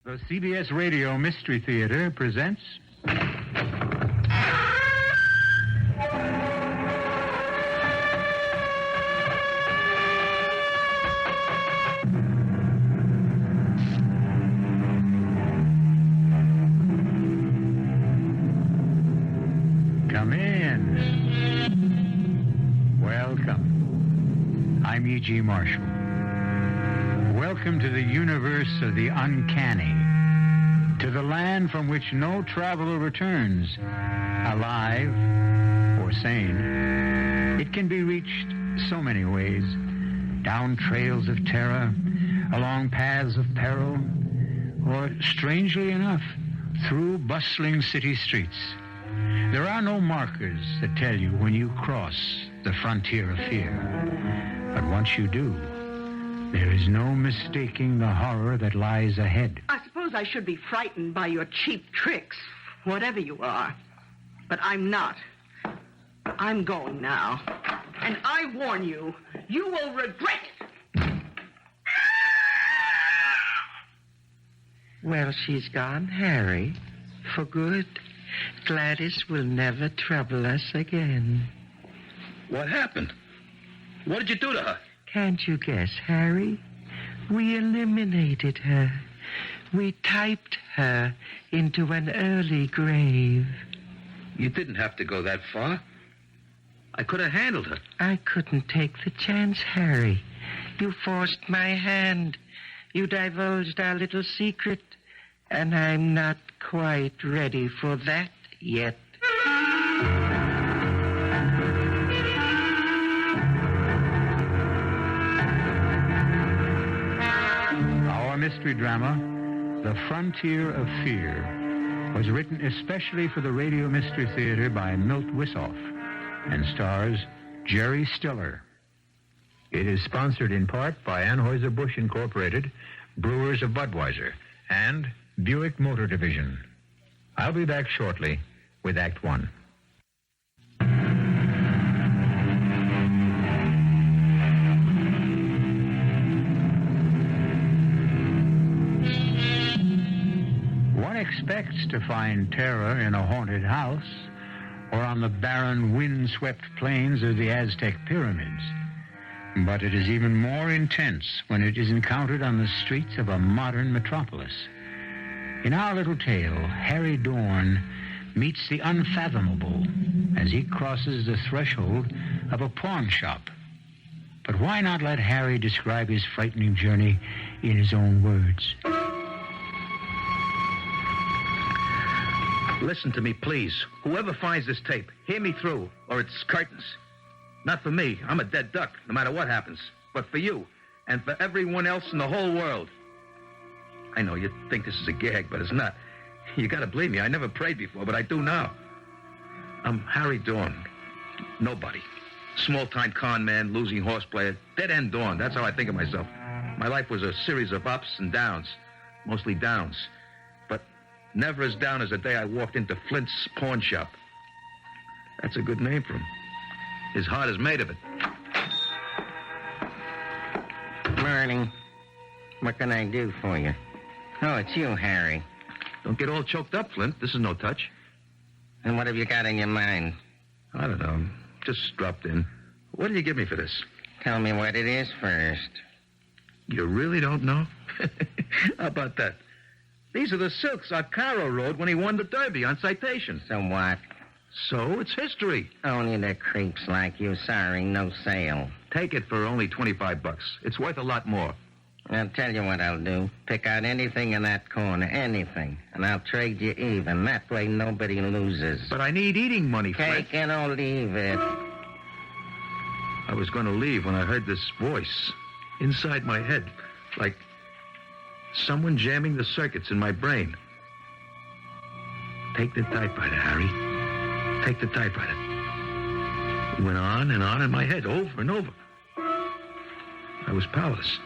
The CBS Radio Mystery Theater presents... Come in. Welcome. I'm E.G. Marshall. Welcome to the universe of the uncanny, to the land from which no traveler returns, alive or sane. It can be reached so many ways, down trails of terror, along paths of peril, or, strangely enough, through bustling city streets. There are no markers that tell you when you cross the frontier of fear. But once you do, there is no mistaking the horror that lies ahead. I suppose I should be frightened by your cheap tricks, whatever you are. But I'm not. I'm going now. And I warn you, you will regret it. Well, she's gone, Harry. For good. Gladys will never trouble us again. What happened? What did you do to her? Can't you guess, Harry? We eliminated her. We typed her into an early grave. You didn't have to go that far. I could have handled her. I couldn't take the chance, Harry. You forced my hand. You divulged our little secret. And I'm not quite ready for that yet. Our mystery drama, The Frontier of Fear, was written especially for the Radio Mystery Theater by Milt Wisoff and stars Jerry Stiller. It is sponsored in part by Anheuser-Busch Incorporated, Brewers of Budweiser, and Buick Motor Division. I'll be back shortly with Act One. One expects to find terror in a haunted house or on the barren, wind-swept plains of the Aztec pyramids. But it is even more intense when it is encountered on the streets of a modern metropolis. In our little tale, Harry Dorn meets the unfathomable as he crosses the threshold of a pawn shop. But why not let Harry describe his frightening journey in his own words? Listen to me, please. Whoever finds this tape, hear me through, or it's curtains. Not for me. I'm a dead duck, no matter what happens. But for you, and for everyone else in the whole world. I know you think this is a gag, but it's not. You gotta believe me, I never prayed before, but I do now. I'm Harry Dorn. Nobody. Small-time con man, losing horse player, dead-end Dorn. That's how I think of myself. My life was a series of ups and downs. Mostly downs. But never as down as the day I walked into Flint's pawn shop. That's a good name for him. His heart is made of it. Morning. What can I do for you? Oh, it's you, Harry. Don't get all choked up, Flint. This is no touch. And what have you got in your mind? I don't know. Just dropped in. What do you give me for this? Tell me what it is first. You really don't know? How about that? These are the silks Arcaro rode when he won the Derby on citation. So what? So it's history. Only the creeps like you. Sorry, no sale. Take it for only $25. It's worth a lot more. I'll tell you what I'll do. Pick out anything in that corner, anything, and I'll trade you even. That way nobody loses. But I need eating money, Flint. Take it or leave it. I was going to leave when I heard this voice inside my head, like someone jamming the circuits in my brain. Take the typewriter, Harry. Take the typewriter. It went on in my head, over and over. I was powerless.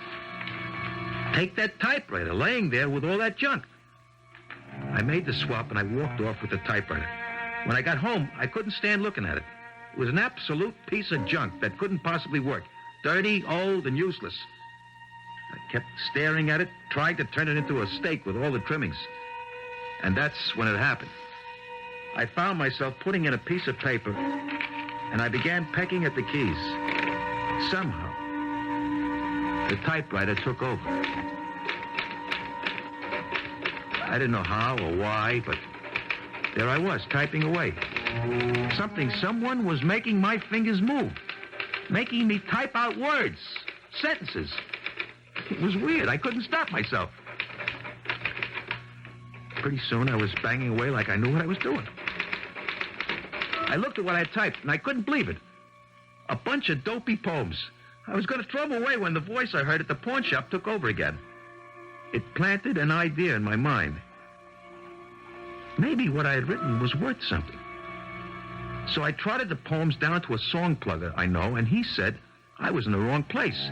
Take that typewriter, laying there with all that junk. I made the swap, and I walked off with the typewriter. When I got home, I couldn't stand looking at it. It was an absolute piece of junk that couldn't possibly work. Dirty, old, and useless. I kept staring at it, trying to turn it into a steak with all the trimmings. And that's when it happened. I found myself putting in a piece of paper, and I began pecking at the keys. Somehow, the typewriter took over. I didn't know how or why, but there I was, typing away. Someone was making my fingers move, making me type out words, sentences. It was weird. I couldn't stop myself. Pretty soon, I was banging away like I knew what I was doing. I looked at what I had typed, and I couldn't believe it. A bunch of dopey poems. I was going to throw them away when the voice I heard at the pawn shop took over again. It planted an idea in my mind. Maybe what I had written was worth something. So I trotted the poems down to a song plugger I know, and he said I was in the wrong place.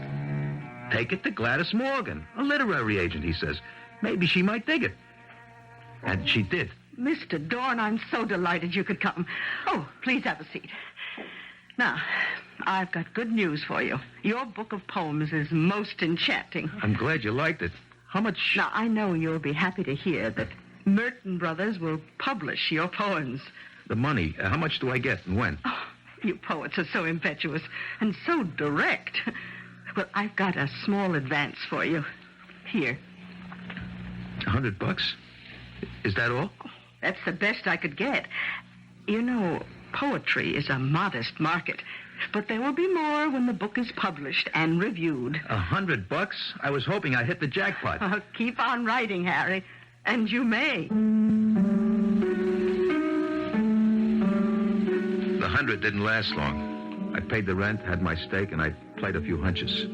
Take it to Gladys Morgan, a literary agent, he says. Maybe she might dig it. And she did. Mr. Dorn, I'm so delighted you could come. Oh, please have a seat. Now, I've got good news for you. Your book of poems is most enchanting. I'm glad you liked it. How much... Now, I know you'll be happy to hear that Merton Brothers will publish your poems. The money, how much do I get and when? Oh, you poets are so impetuous and so direct. Well, I've got a small advance for you. Here. $100? Is that all? That's the best I could get. You know, poetry is a modest market, but there will be more when the book is published and reviewed. $100? I was hoping I'd hit the jackpot. Oh, keep on writing, Harry, and you may. The 100 didn't last long. I paid the rent, had my steak, and I played a few hunches.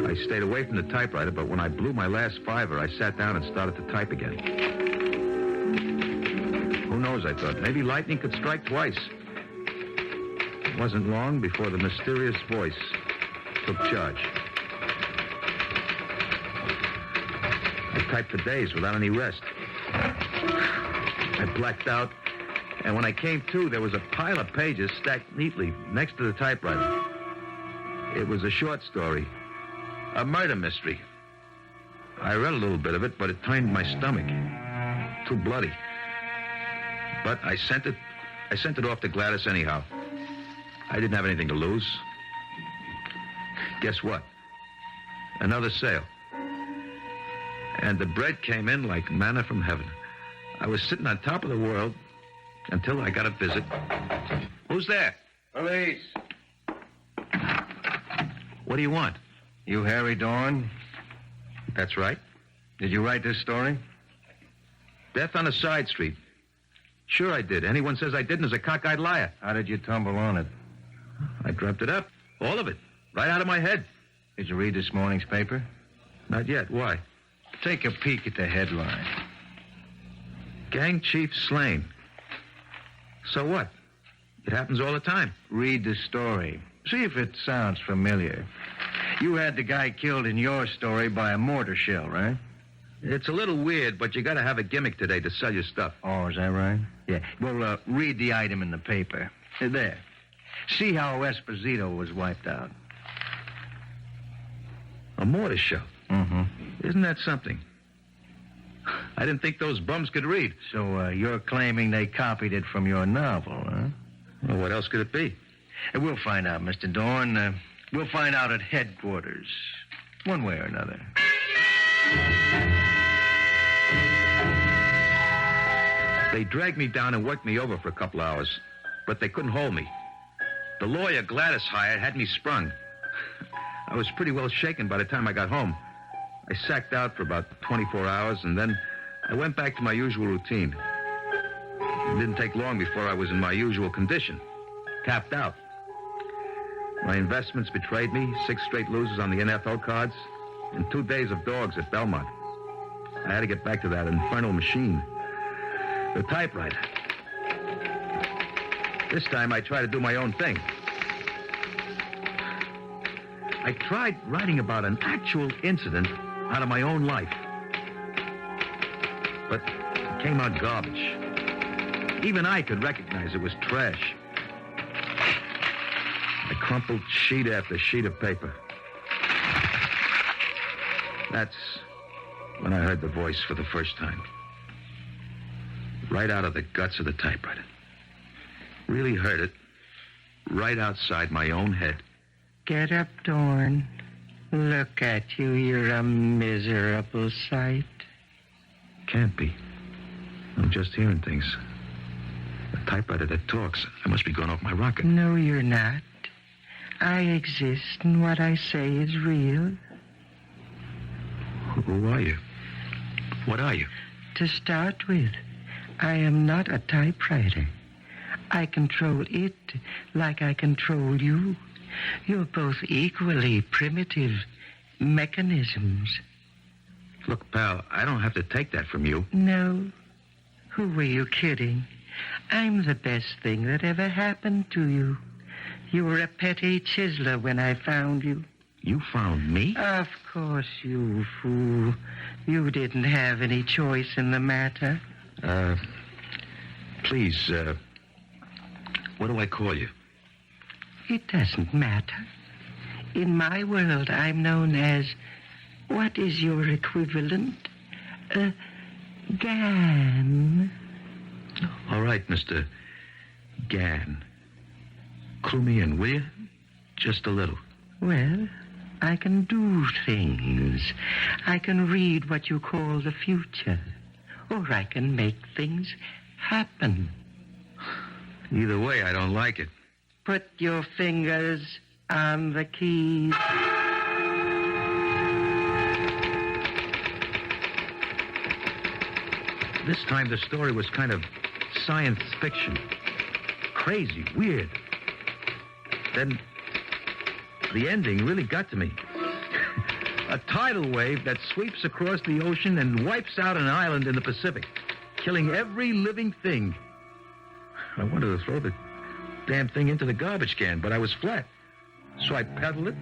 I stayed away from the typewriter, but when I blew my last $5, I sat down and started to type again. Who knows, I thought. Maybe lightning could strike twice. It wasn't long before the mysterious voice took charge. I typed for days without any rest. I blacked out, and when I came to, there was a pile of pages stacked neatly next to the typewriter. It was a short story, a murder mystery. I read a little bit of it, but it turned my stomach. Too bloody. But I sent it off to Gladys anyhow. I didn't have anything to lose. Guess what? Another sale. And the bread came in like manna from heaven. I was sitting on top of the world until I got a visit. Who's there? Police. What do you want? You Harry Dorn? That's right. Did you write this story? Death on a side street. Sure I did. Anyone says I didn't is a cockeyed liar. How did you tumble on it? I dreamt it up. All of it. Right out of my head. Did you read this morning's paper? Not yet. Why? Take a peek at the headline. Gang chief slain. So what? It happens all the time. Read the story. See if it sounds familiar. You had the guy killed in your story by a mortar shell, right? It's a little weird, but you got to have a gimmick today to sell your stuff. Oh, is that right? Yeah. Well, read the item in the paper. There. See how Esposito was wiped out. A mortar shell. Mm-hmm. Isn't that something? I didn't think those bums could read. So you're claiming they copied it from your novel, huh? Well, what else could it be? We'll find out, Mr. Dorn. We'll find out at headquarters, one way or another. They dragged me down and worked me over for a couple hours, but they couldn't hold me. The lawyer Gladys hired had me sprung. I was pretty well shaken by the time I got home. I sacked out for about 24 hours, and then I went back to my usual routine. It didn't take long before I was in my usual condition, tapped out. My investments betrayed me, 6 straight losers on the NFL cards, and 2 days of dogs at Belmont. I had to get back to that infernal machine, the typewriter. This time I tried to do my own thing. I tried writing about an actual incident out of my own life. But it came out garbage. Even I could recognize it was trash. I crumpled sheet after sheet of paper. That's when I heard the voice for the first time. Right out of the guts of the typewriter. Really heard it right outside my own head. Get up, Dorn. Look at you. You're a miserable sight. Can't be. I'm just hearing things. A typewriter that talks. I must be going off my rocket. No, you're not. I exist, and what I say is real. Who are you? What are you? To start with, I am not a typewriter. I control it like I control you. You're both equally primitive mechanisms. Look, pal, I don't have to take that from you. No. Who were you kidding? I'm the best thing that ever happened to you. You were a petty chiseler when I found you. You found me? Of course, you fool. You didn't have any choice in the matter. Please, what do I call you? It doesn't matter. In my world, I'm known as... What is your equivalent? Gan. All right, Mr. Gan. Clue me in, will you? Just a little. Well, I can do things. I can read what you call the future. Or I can make things happen. Either way, I don't like it. Put your fingers on the keys. This time the story was kind of science fiction. Crazy, weird. Then the ending really got to me. A tidal wave that sweeps across the ocean and wipes out an island in the Pacific, killing every living thing. I wanted to throw the damn thing into the garbage can, but I was flat. So I pedaled it,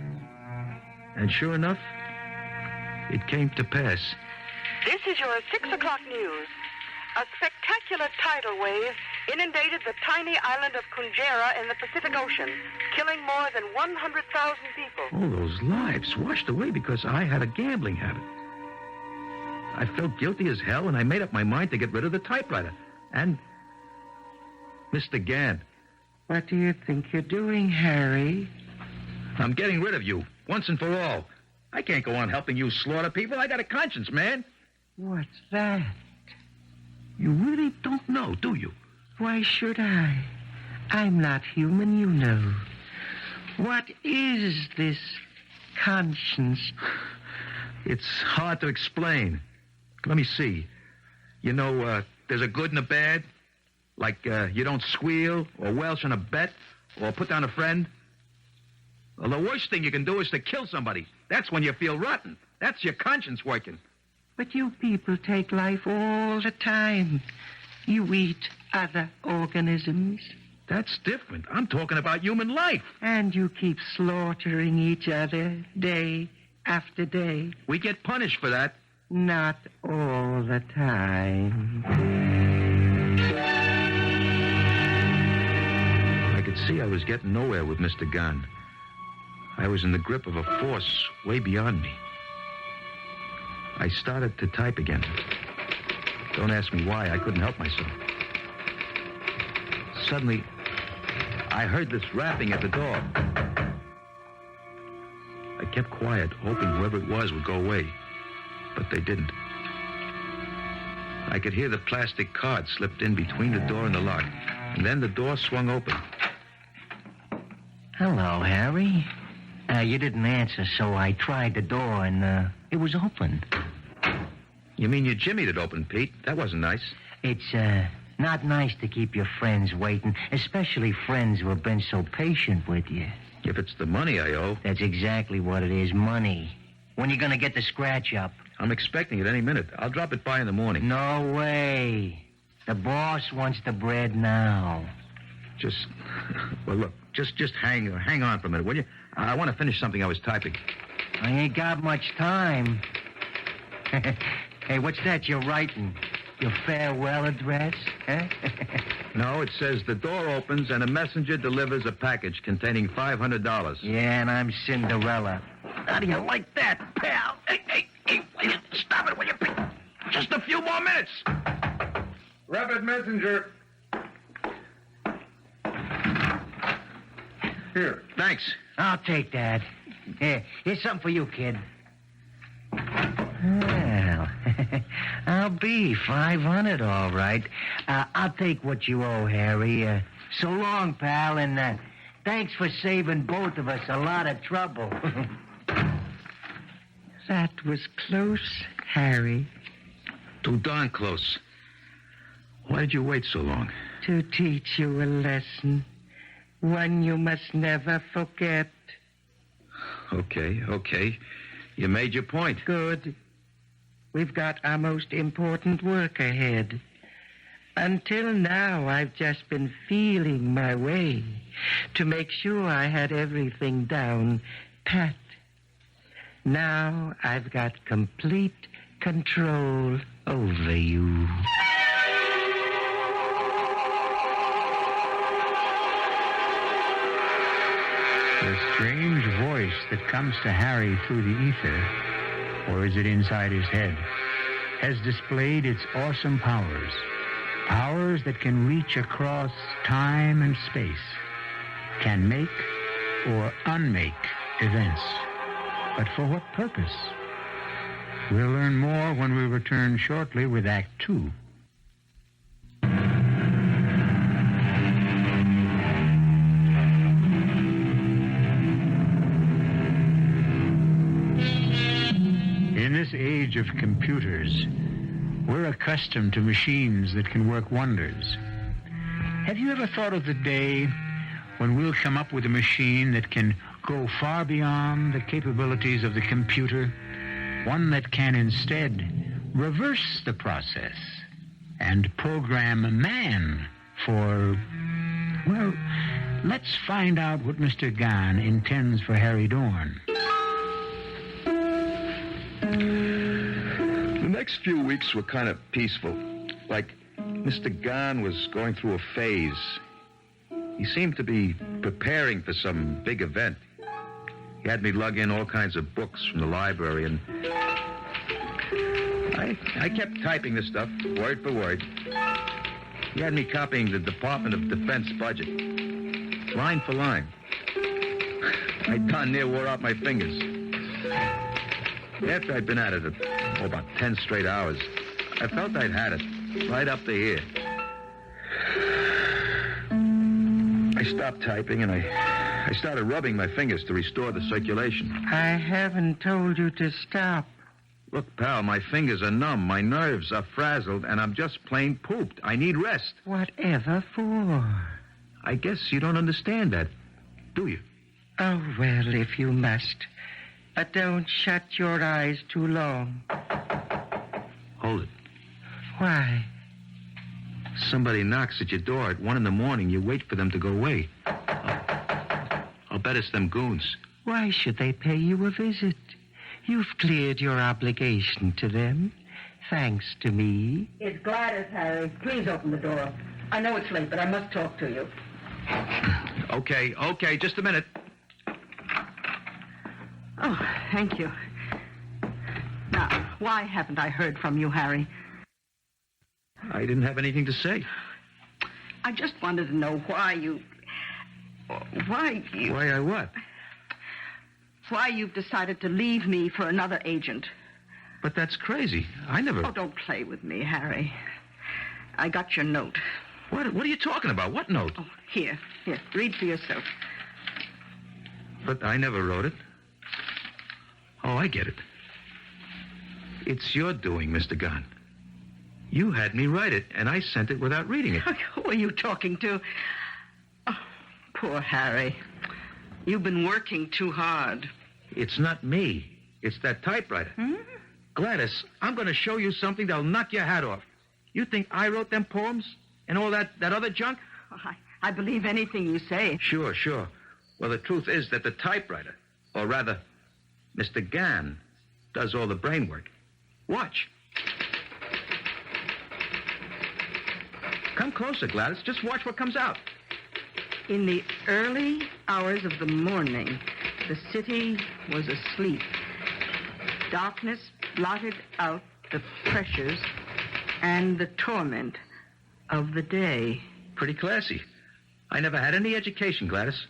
and sure enough, it came to pass. This is your 6 o'clock news. A spectacular tidal wave inundated the tiny island of Kunjera in the Pacific Ocean, killing more than 100,000 people. All those lives washed away because I had a gambling habit. I felt guilty as hell, and I made up my mind to get rid of the typewriter. And Mr. Gann. What do you think you're doing, Harry? I'm getting rid of you, once and for all. I can't go on helping you slaughter people. I got a conscience, man. What's that? You really don't know, do you? Why should I? I'm not human, you know. What is this conscience? It's hard to explain. Let me see. You know, there's a good and a bad. Like, you don't squeal, or welch on a bet, or put down a friend. Well, the worst thing you can do is to kill somebody. That's when you feel rotten. That's your conscience working. But you people take life all the time. You eat other organisms. That's different. I'm talking about human life. And you keep slaughtering each other day after day. We get punished for that. Not all the time. I could see I was getting nowhere with Mr. Gunn. I was in the grip of a force way beyond me. I started to type again. Don't ask me why. I couldn't help myself. Suddenly, I heard this rapping at the door. I kept quiet, hoping whoever it was would go away. But they didn't. I could hear the plastic card slipped in between the door and the lock. And then the door swung open. Hello, Harry. You didn't answer, so I tried the door, and it was open. You mean you jimmied it open, Pete? That wasn't nice. It's not nice to keep your friends waiting, especially friends who have been so patient with you. If it's the money I owe... That's exactly what it is, money. When you gonna get the scratch up? I'm expecting it any minute. I'll drop it by in the morning. No way. The boss wants the bread now. Well, look, just hang on for a minute, will you? I want to finish something I was typing. I ain't got much time. Hey, what's that you're writing? Your farewell address? Huh? No, it says the door opens and a messenger delivers a package containing $500. Yeah, and I'm Cinderella. How do you like that, pal? Hey, minutes! Rapid messenger. Here. Thanks. I'll take that. Here, here's something for you, kid. Well, I'll be 500, all right. I'll take what you owe, Harry. So long, pal, and thanks for saving both of us a lot of trouble. That was close, Harry. Too darn close. Why did you wait so long? To teach you a lesson. One you must never forget. Okay. You made your point. Good. We've got our most important work ahead. Until now, I've just been feeling my way to make sure I had everything down pat. Now I've got complete control over you. The strange voice that comes to Harry through the ether, or is it inside his head, has displayed its awesome powers. Powers that can reach across time and space, can make or unmake events. But for what purpose? We'll learn more when we return shortly with Act 2. In this age of computers, we're accustomed to machines that can work wonders. Have you ever thought of the day when we'll come up with a machine that can go far beyond the capabilities of the computer? One that can instead reverse the process and program man for, well, let's find out what Mr. Gahn intends for Harry Dorn. The next few weeks were kind of peaceful. Like Mr. Gahn was going through a phase. He seemed to be preparing for some big event. He had me lug in all kinds of books from the library, and I kept typing this stuff, word for word. He had me copying the Department of Defense budget, line for line. I darn near wore out my fingers. After I'd been at it about 10 straight hours, I felt I'd had it, right up to here. I stopped typing, and I started rubbing my fingers to restore the circulation. I haven't told you to stop. Look, pal, my fingers are numb, my nerves are frazzled, and I'm just plain pooped. I need rest. Whatever for? I guess you don't understand that, do you? Oh, well, if you must. But don't shut your eyes too long. Hold it. Why? Somebody knocks at your door at 1 a.m. You wait for them to go away. I'll bet it's them goons. Why should they pay you a visit? You've cleared your obligation to them, thanks to me. It's Gladys, Harry. Please open the door. I know it's late, but I must talk to you. Okay, just a minute. Oh, thank you. Now, why haven't I heard from you, Harry? I didn't have anything to say. I just wanted to know why you... Why I what? Why you've decided to leave me for another agent. But that's crazy. I never... Oh, don't play with me, Harry. I got your note. What are you talking about? What note? Oh, here, read for yourself. But I never wrote it. Oh, I get it. It's your doing, Mr. Gahn. You had me write it, and I sent it without reading it. Who are you talking to? Oh, poor Harry. You've been working too hard. It's not me. It's that typewriter. Hmm? Gladys, I'm going to show you something that'll knock your hat off. You think I wrote them poems and all that other junk? Oh, I believe anything you say. Sure. Well, the truth is that the typewriter, or rather, Mr. Gahn, does all the brain work. Watch. Come closer, Gladys. Just watch what comes out. In the early hours of the morning, the city was asleep. Darkness blotted out the pressures and the torment of the day. Pretty classy. I never had any education, Gladys.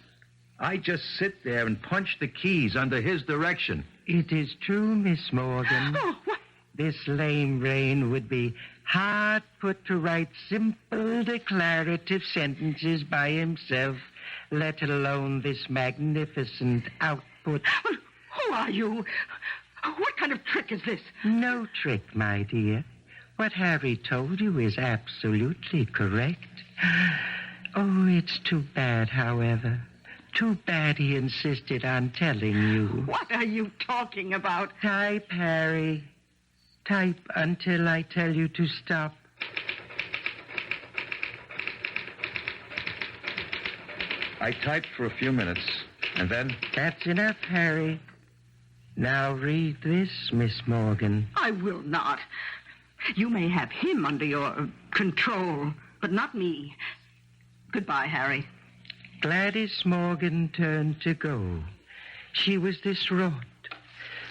I just sit there and punch the keys under his direction. It is true, Miss Morgan. Oh, what? This lame brain would be hard put to write simple declarative sentences by himself, let alone this magnificent output. Well, who are you? What kind of trick is this? No trick, my dear. What Harry told you is absolutely correct. Oh, it's too bad, however. Too bad he insisted on telling you. What are you talking about? Type, Harry. Type until I tell you to stop. I typed for a few minutes, and then... That's enough, Harry. Now read this, Miss Morgan. I will not. You may have him under your control, but not me. Goodbye, Harry. Gladys Morgan turned to go. She was distraught,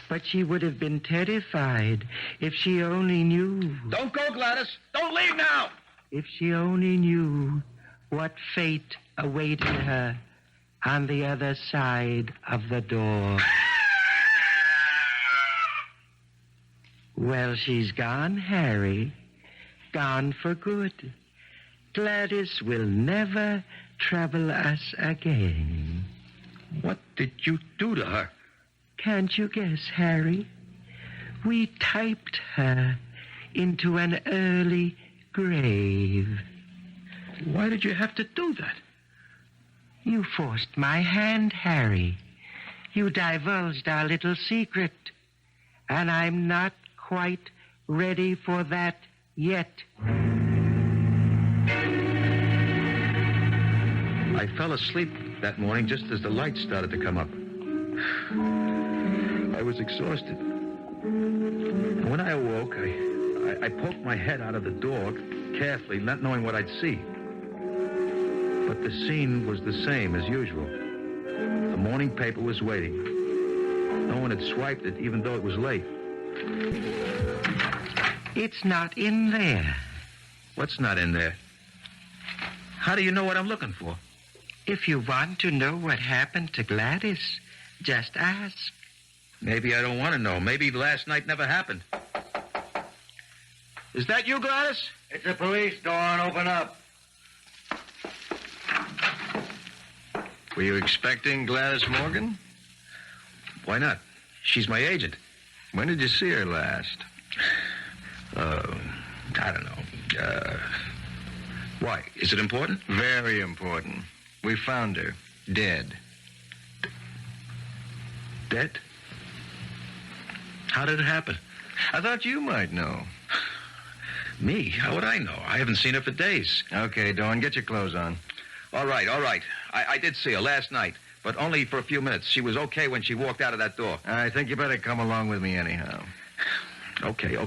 but she would have been terrified if she only knew. Don't go, Gladys! Don't leave now! If she only knew what fate awaited her on the other side of the door. Well, she's gone, Harry. Gone for good. Gladys will never trouble us again. What did you do to her? Can't you guess, Harry? We typed her into an early grave. Why did you have to do that? You forced my hand, Harry. You divulged our little secret. And I'm not quite ready for that yet. I fell asleep that morning just as the lights started to come up. I was exhausted. And when I awoke, I poked my head out of the door carefully, not knowing what I'd see. But the scene was the same as usual. The morning paper was waiting. No one had swiped it, even though it was late. It's not in there. What's not in there? How do you know what I'm looking for? If you want to know what happened to Gladys, just ask. Maybe I don't want to know. Maybe last night never happened. Is that you, Gladys? It's the police, Dawn. Open up. Were you expecting Gladys Morgan? Why not? She's my agent. When did you see her last? I don't know. Why? Is it important? Very important. We found her. Dead. Dead? How did it happen? I thought you might know. Me? How would I know? I haven't seen her for days. Okay, Dawn, get your clothes on. All right. I did see her last night, but only for a few minutes. She was okay when she walked out of that door. I think you better come along with me anyhow. Okay.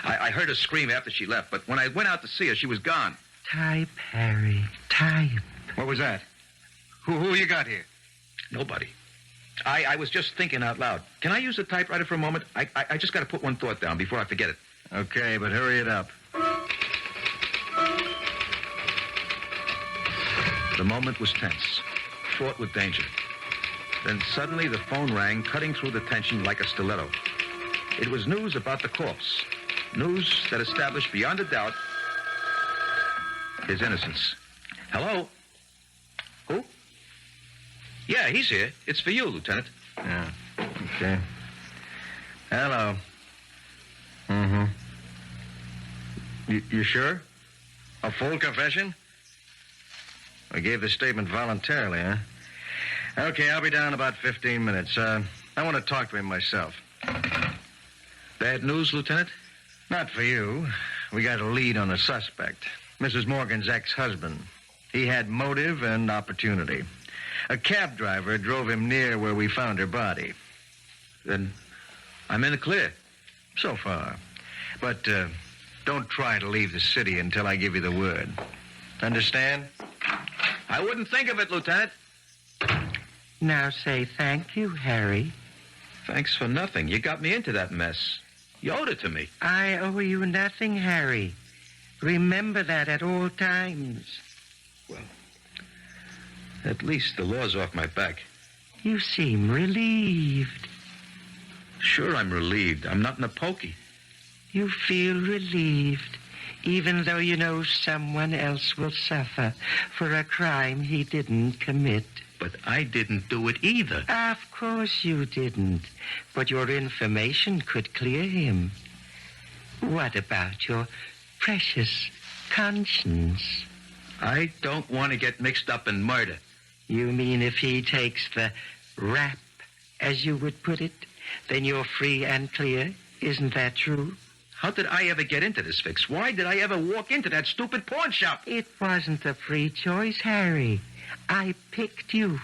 I heard her scream after she left, but when I went out to see her, she was gone. Type, Harry, type. What was that? Who you got here? Nobody. I was just thinking out loud. Can I use the typewriter for a moment? I just got to put one thought down before I forget it. Okay, but hurry it up. The moment was tense, fraught with danger. Then suddenly the phone rang, cutting through the tension like a stiletto. It was news about the corpse. News that established beyond a doubt his innocence. Hello? Who? Yeah, he's here. It's for you, Lieutenant. Yeah, okay. Hello. Mm-hmm. You sure? A full confession? I gave the statement voluntarily, huh? Okay, I'll be down in about 15 minutes. I want to talk to him myself. Bad news, Lieutenant? Not for you. We got a lead on a suspect. Mrs. Morgan's ex-husband. He had motive and opportunity. A cab driver drove him near where we found her body. Then I'm in the clear. So far. But don't try to leave the city until I give you the word. Understand? I wouldn't think of it, Lieutenant. Now say thank you, Harry. Thanks for nothing. You got me into that mess. You owed it to me. I owe you nothing, Harry. Remember that at all times. Well, at least the law's off my back. You seem relieved. Sure, I'm relieved. I'm not in a pokey. You feel relieved, even though you know someone else will suffer for a crime he didn't commit. But I didn't do it either. Of course you didn't, but your information could clear him. What about your precious conscience? I don't want to get mixed up in murder. You mean if he takes the rap, as you would put it, then you're free and clear? Isn't that true? How did I ever get into this fix? Why did I ever walk into that stupid pawn shop? It wasn't a free choice, Harry. I picked you.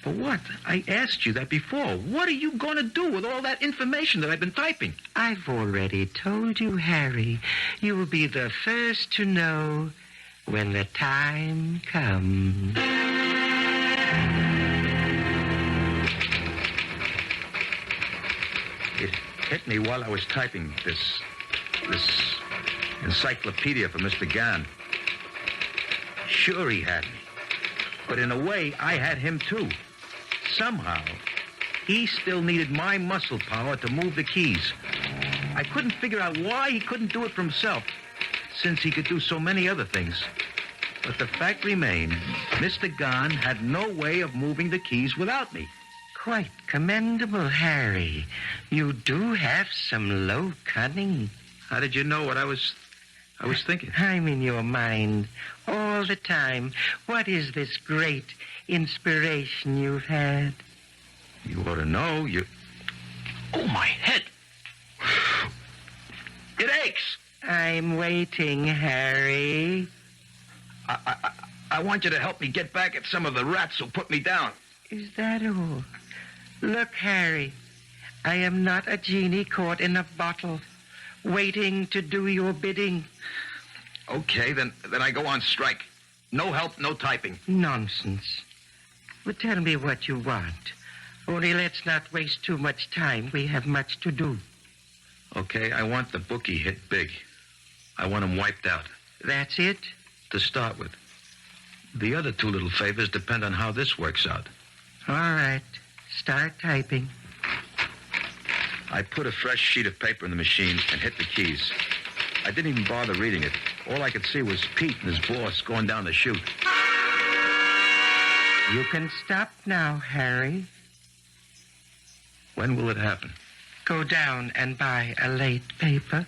For what? I asked you that before. What are you going to do with all that information that I've been typing? I've already told you, Harry. You will be the first to know when the time comes. It hit me while I was typing this encyclopedia for Mr. Gann. Sure, he had me. But in a way, I had him too. Somehow, he still needed my muscle power to move the keys. I couldn't figure out why he couldn't do it for himself, since he could do so many other things. But the fact remained, Mr. Gann had no way of moving the keys without me. Quite commendable, Harry. You do have some low cunning. How did you know what I was thinking? I'm in your mind all the time. What is this great inspiration you've had? You ought to know. Oh, my head. It aches. I'm waiting, Harry. I want you to help me get back at some of the rats who put me down. Is that all? Look, Harry, I am not a genie caught in a bottle, waiting to do your bidding. Okay, then I go on strike. No help, no typing. Nonsense. Well, tell me what you want. Only let's not waste too much time. We have much to do. Okay, I want the bookie hit big. I want him wiped out. That's it? To start with. The other two little favors depend on how this works out. All right. Start typing. I put a fresh sheet of paper in the machine and hit the keys. I didn't even bother reading it. All I could see was Pete and his boss going down the chute. You can stop now, Harry. When will it happen? Go down and buy a late paper.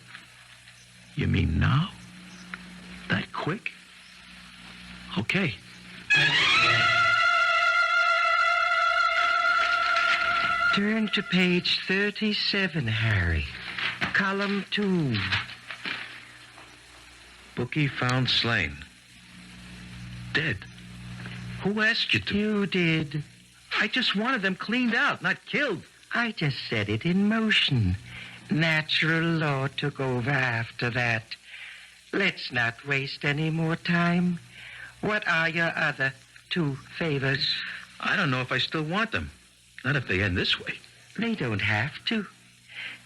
You mean now? That quick? Okay. Turn to page 37, Harry. Column 2. Bookie found slain. Dead. Who asked you to? You did. I just wanted them cleaned out, not killed. I just set it in motion. Natural law took over after that. Let's not waste any more time. What are your other two favors? I don't know if I still want them. Not if they end this way. They don't have to.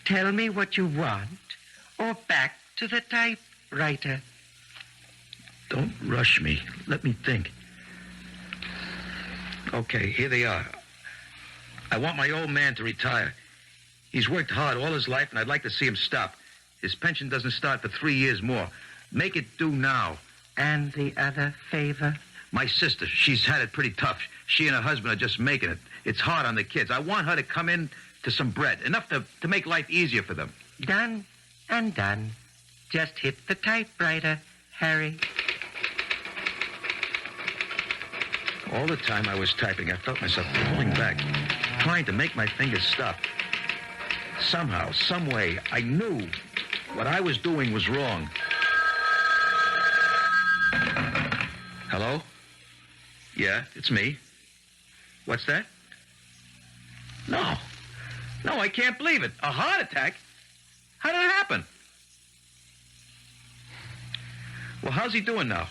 Tell me what you want, or back to the typewriter. Don't rush me. Let me think. Okay, here they are. I want my old man to retire. He's worked hard all his life, and I'd like to see him stop. His pension doesn't start for 3 years more. Make it due now. And the other favor? My sister, she's had it pretty tough. She and her husband are just making it. It's hard on the kids. I want her to come in to some bread, enough to make life easier for them. Done and done. Just hit the typewriter, Harry. All the time I was typing, I felt myself pulling back, trying to make my fingers stop. Somehow, some way, I knew what I was doing was wrong. Hello? Yeah, it's me. What's that? No, I can't believe it. A heart attack? How did it happen? Well, how's he doing now?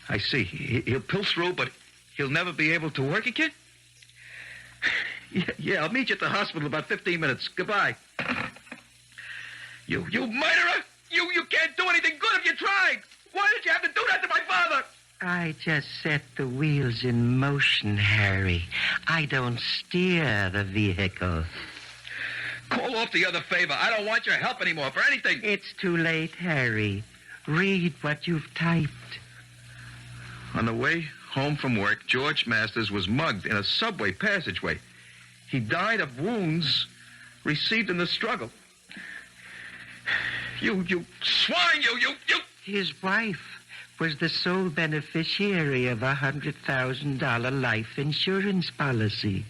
I see. He'll pull through, but he'll never be able to work again? Yeah, I'll meet you at the hospital in about 15 minutes. Goodbye. You murderer! You can't do anything good if you try! I just set the wheels in motion, Harry. I don't steer the vehicle. Call off the other favor. I don't want your help anymore for anything. It's too late, Harry. Read what you've typed. On the way home from work, George Masters was mugged in a subway passageway. He died of wounds received in the struggle. You swine, you... His wife was the sole beneficiary of a $100,000 life insurance policy.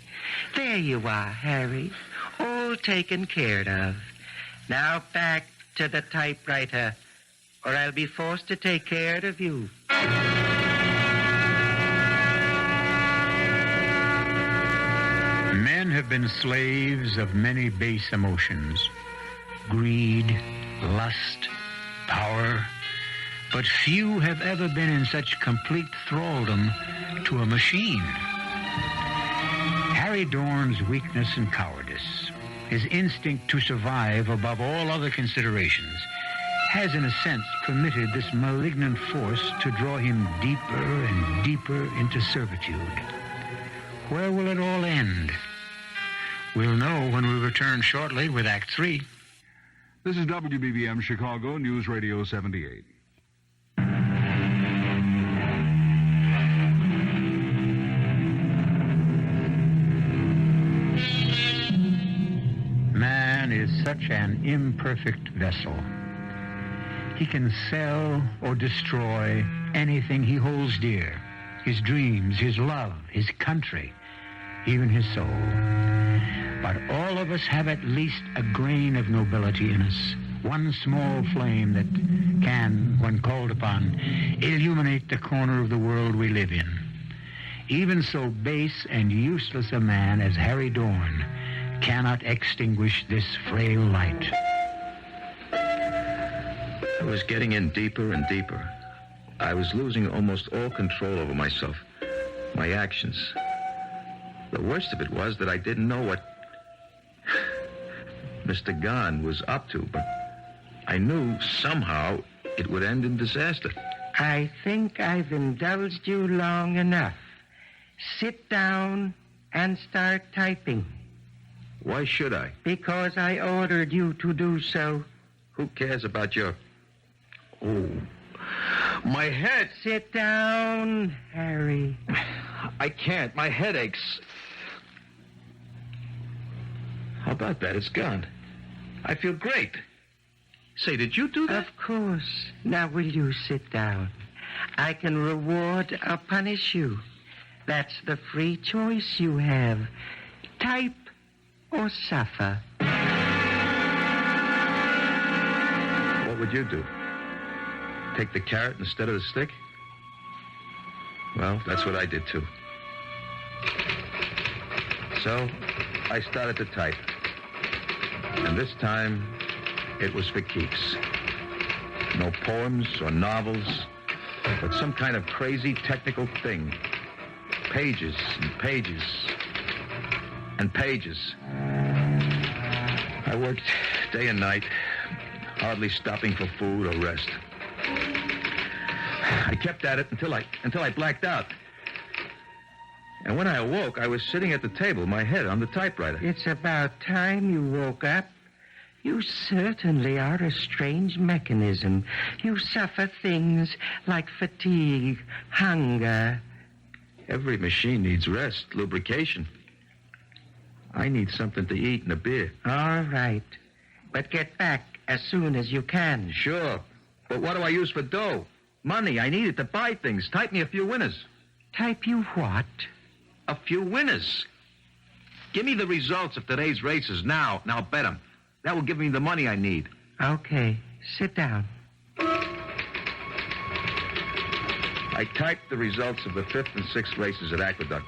There you are, Harry. All taken care of. Now back to the typewriter, or I'll be forced to take care of you. Men have been slaves of many base emotions. Greed, lust, power. But few have ever been in such complete thraldom to a machine. Harry Dorn's weakness and cowardice, his instinct to survive above all other considerations, has in a sense permitted this malignant force to draw him deeper and deeper into servitude. Where will it all end? We'll know when we return shortly with Act 3. This is WBBM Chicago News Radio 78. Man is such an imperfect vessel. He can sell or destroy anything he holds dear. His dreams, his love, his country, even his soul. But all of us have at least a grain of nobility in us. One small flame that can, when called upon, illuminate the corner of the world we live in. Even so base and useless a man as Harry Dorn cannot extinguish this frail light. I was getting in deeper and deeper. I was losing almost all control over myself, my actions. The worst of it was that I didn't know what Mr. Gahn was up to, but I knew somehow it would end in disaster. I think I've indulged you long enough. Sit down and start typing. Why should I? Because I ordered you to do so. Who cares about your... Oh, my head. Sit down, Harry. I can't. My head aches. How about that? It's gone. I feel great. Say, did you do that? Of course. Now will you sit down? I can reward or punish you. That's the free choice you have. Type or suffer. What would you do? Take the carrot instead of the stick? Well, that's what I did, too. So, I started to type. And this time, it was for keeps. No poems or novels, but some kind of crazy technical thing. Pages and pages and pages. I worked day and night, hardly stopping for food or rest. I kept at it until I blacked out. And when I awoke, I was sitting at the table, my head on the typewriter. It's about time you woke up. You certainly are a strange mechanism. You suffer things like fatigue, hunger. Every machine needs rest, lubrication. I need something to eat and a beer. All right. But get back as soon as you can. Sure. But what do I use for dough? Money. I need it to buy things. Type me a few winners. Type you what? A few winners. Give me the results of today's races now. Now bet them. That will give me the money I need. Okay. Sit down. I typed the results of the 5th and 6th races at Aqueduct.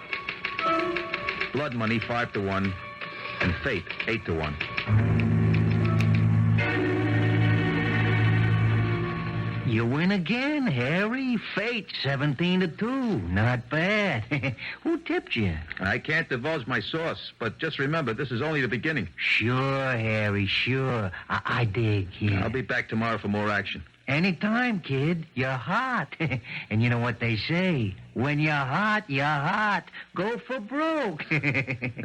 Blood money 5-1, and fate 8-1. You win again, Harry. Fate 17-2. Not bad. Who tipped you? I can't divulge my source, but just remember, this is only the beginning. Sure, Harry, sure. I dig, yeah. I'll be back tomorrow for more action. Anytime, kid. You're hot. And you know what they say? When you're hot, you're hot. Go for broke.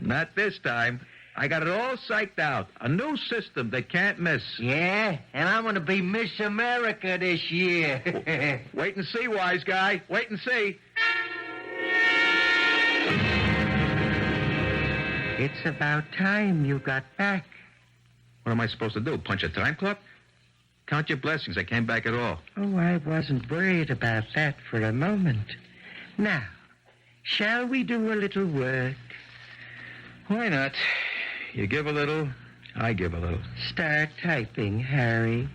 Not this time. I got it all psyched out. A new system they can't miss. Yeah, and I'm going to be Miss America this year. Wait and see, wise guy. Wait and see. It's about time you got back. What am I supposed to do? Punch a time clock? Count your blessings. I came back at all. Oh, I wasn't worried about that for a moment. Now, shall we do a little work? Why not? You give a little, I give a little. Start typing, Harry.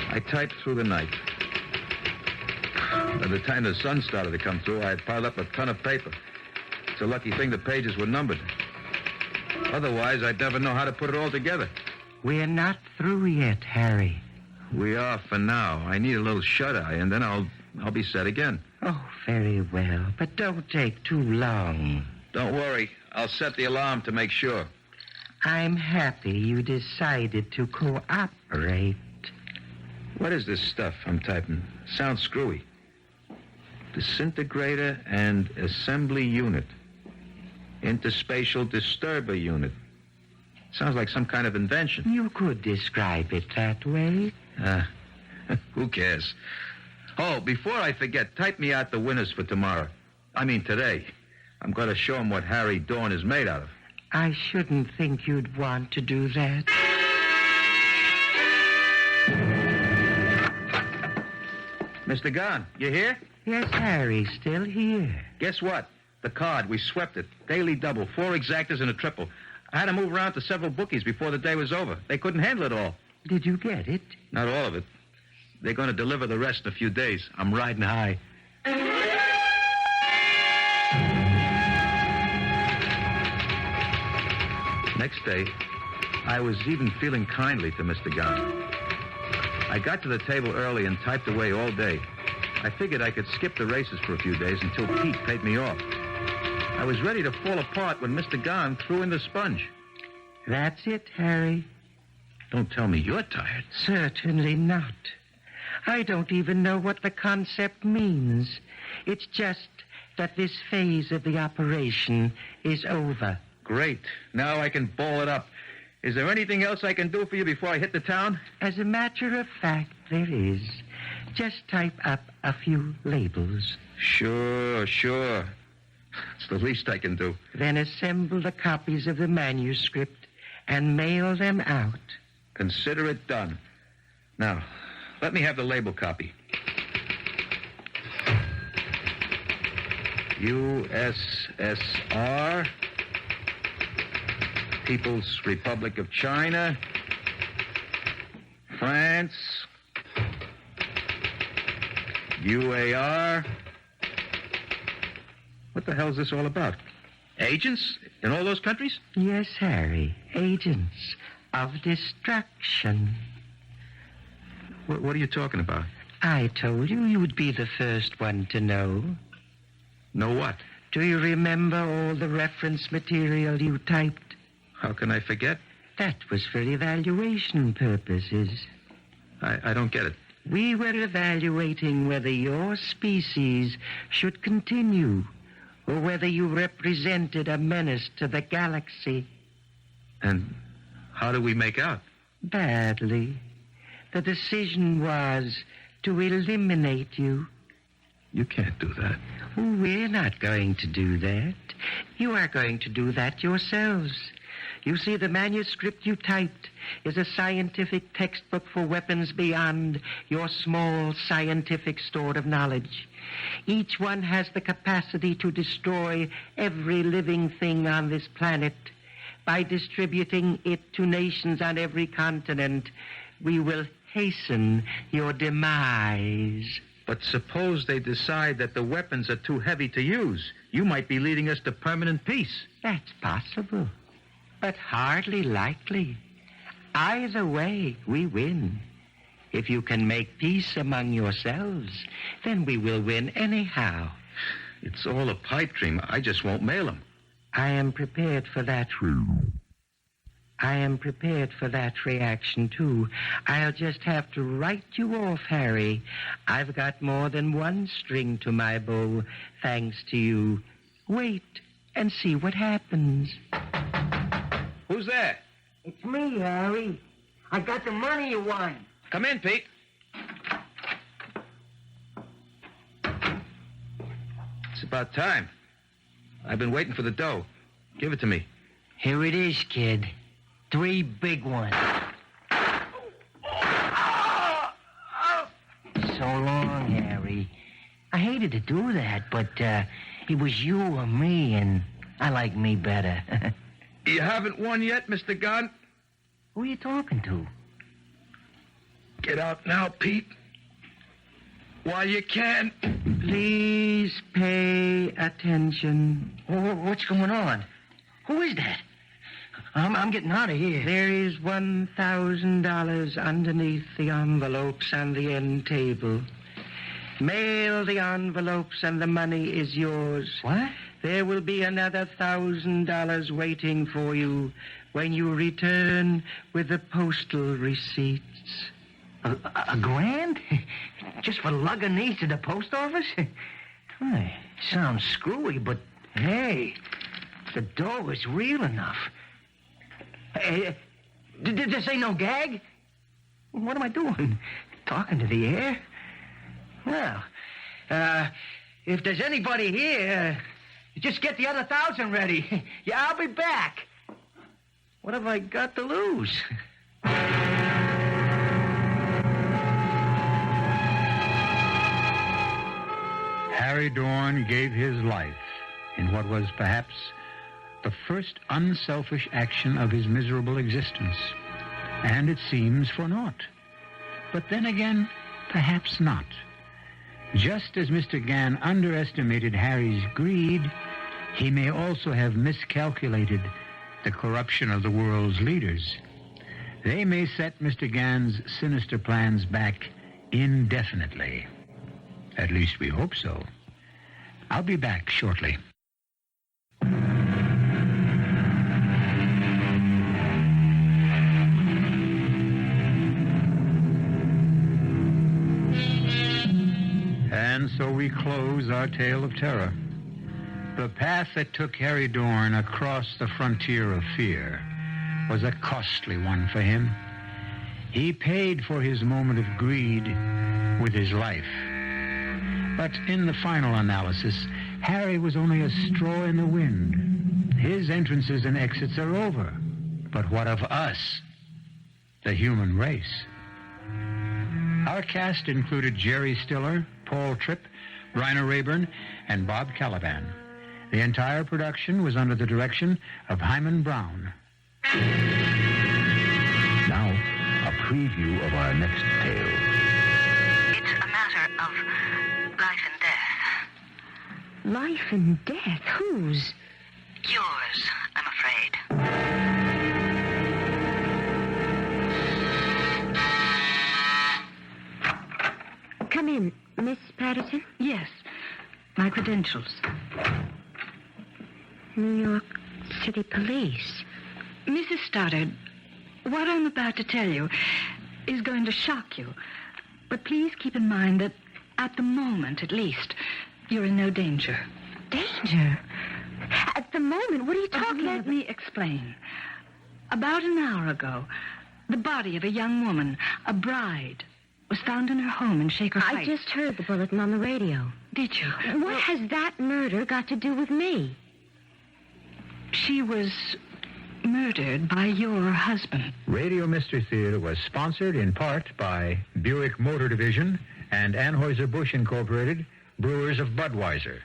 I typed through the night. By the time the sun started to come through, I had piled up a ton of paper. It's a lucky thing the pages were numbered. Otherwise, I'd never know how to put it all together. We're not through yet, Harry. We are for now. I need a little shut-eye, and then I'll be set again. Oh, very well. But don't take too long. Don't worry. I'll set the alarm to make sure. I'm happy you decided to cooperate. What is this stuff I'm typing? Sounds screwy. Disintegrator and assembly unit. Interspatial disturber unit. Sounds like some kind of invention. You could describe it that way. Who cares? Oh, before I forget, type me out the winners for tomorrow. I mean today. I'm going to show them what Harry Dawn is made out of. I shouldn't think you'd want to do that. Mr. Gahn, you here? Yes, Harry, still here. Guess what? The card, we swept it. Daily double, 4 exactas and a triple. I had to move around to several bookies before the day was over. They couldn't handle it all. Did you get it? Not all of it. They're going to deliver the rest in a few days. I'm riding high. Next day, I was even feeling kindly to Mr. Gahn. I got to the table early and typed away all day. I figured I could skip the races for a few days until Pete paid me off. I was ready to fall apart when Mr. Gahn threw in the sponge. That's it, Harry. Don't tell me you're tired. Certainly not. I don't even know what the concept means. It's just that this phase of the operation is over. Great. Now I can ball it up. Is there anything else I can do for you before I hit the town? As a matter of fact, there is. Just type up a few labels. Sure. It's the least I can do. Then assemble the copies of the manuscript and mail them out. Consider it done. Now, let me have the label copy. USSR, People's Republic of China, France, UAR. What the hell is this all about? Agents in all those countries? Yes, Harry. Agents of destruction. What are you talking about? I told you you'd be the first one to know. Know what? Do you remember all the reference material you typed? How can I forget? That was for evaluation purposes. I don't get it. We were evaluating whether your species should continue or whether you represented a menace to the galaxy. And how do we make out? Badly. The decision was to eliminate you. You can't do that. We're not going to do that. You are going to do that yourselves. You see, the manuscript you typed is a scientific textbook for weapons beyond your small scientific store of knowledge. Each one has the capacity to destroy every living thing on this planet. By distributing it to nations on every continent, we will hasten your demise. But suppose they decide that the weapons are too heavy to use. You might be leading us to permanent peace. That's possible, but hardly likely. Either way, we win. If you can make peace among yourselves, then we will win anyhow. It's all a pipe dream. I just won't mail them. I am prepared for that. I am prepared for that reaction, too. I'll just have to write you off, Harry. I've got more than one string to my bow, thanks to you. Wait and see what happens. Who's there? It's me, Harry. I got the money you won. Come in, Pete. It's about time. I've been waiting for the dough. Give it to me. Here it is, kid. 3 big ones. So long, Harry. I hated to do that, but it was you or me, and I like me better. You haven't won yet, Mr. Gunn? Who are you talking to? Get out now, Pete. While you can. Please pay attention. What's going on? Who is that? I'm getting out of here. There is $1,000 underneath the envelopes on the end table. Mail the envelopes and the money is yours. What? There will be another $1,000 waiting for you when you return with the postal receipts. A grand? Just for lugging these to the post office? Sounds screwy, but hey, the dough is real enough. Did this ain't no gag? What am I doing? Talking to the air? Well, if there's anybody here, just get the other 1,000 ready. Yeah, I'll be back. What have I got to lose? Harry Dorn gave his life in what was perhaps the first unselfish action of his miserable existence. And it seems for naught. But then again, perhaps not. Just as Mr. Gann underestimated Harry's greed, he may also have miscalculated the corruption of the world's leaders. They may set Mr. Gann's sinister plans back indefinitely. At least we hope so. I'll be back shortly. And so we close our tale of terror. The path that took Harry Dorn across the frontier of fear was a costly one for him. He paid for his moment of greed with his life. But in the final analysis, Harry was only a straw in the wind. His entrances and exits are over. But what of us, the human race? Our cast included Jerry Stiller, Paul Tripp, Bryna Raeburn, and Bob Kaliban. The entire production was under the direction of Hyman Brown. Now, a preview of our next tale. It's a matter of life and death. Life and death? Whose? Yours, I'm afraid. Come in, Miss Patterson. Yes, my credentials. New York City Police. Mrs. Stoddard, what I'm about to tell you is going to shock you. But please keep in mind that at the moment, at least, you're in no danger. Danger? At the moment? What are you talking about? Let me explain. About an hour ago, the body of a young woman, a bride, was found in her home in Shaker Heights. I just heard the bulletin on the radio. Did you? What has that murder got to do with me? She was murdered by your husband. Radio Mystery Theater was sponsored in part by Buick Motor Division and Anheuser-Busch Incorporated, Brewers of Budweiser.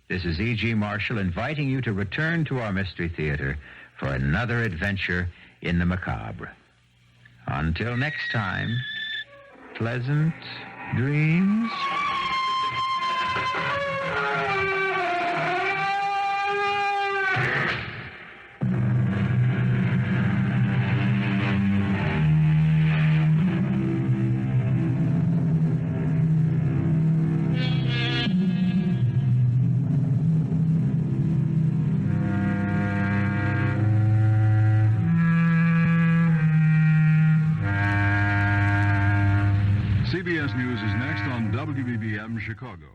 This is E.G. Marshall inviting you to return to our Mystery Theater for another adventure in the macabre. Until next time, pleasant dreams. CBS News is next on WBBM Chicago.